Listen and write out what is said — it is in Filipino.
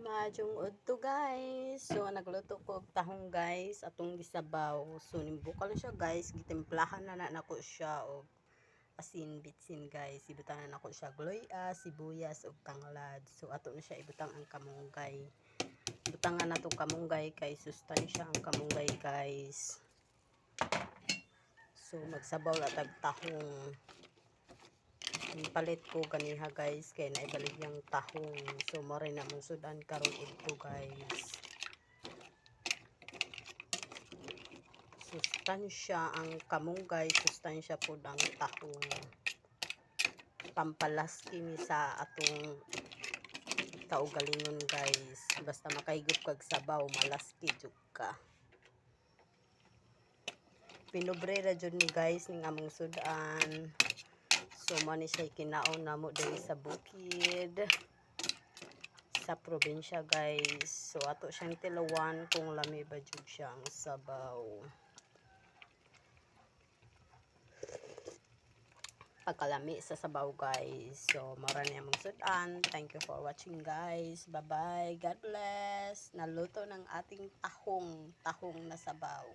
Majong udto guys. So nagluto ko og tahong guys atong gisabaw. So nimbukal siya guys, gitimplahan na nako siya og asin bitsin guys. Ibutangan na nako siya gloya, sibuyas ug tanglad. So ato na siya ibutang ang kamunggay. Butangan na tong kamunggay kay sustansya ang kamunggay guys. So magsabaw la tag tahong. Palit ko ganiha guys kay naibalik yung tahong. So mo rin na mong sudan karon udto guys. Sustansya ang kamunggay, sustansya pod ang tahong. Pampalas kini sa atong kaugalingon guys. Basta makaigop kag sabaw, malaski jud ka. Pinobre ra jud ni guys ning among sudan. So mo ni siya kinaon namo diri sa bukid sa probinsya guys. So ato siyang tilawan kung lami ba jud siya ang sabaw. Pagkalami sa sabaw guys. So mara ni among sudan. Thank you for watching guys. Bye bye. God bless. Naluto ng ating tahong na sabaw.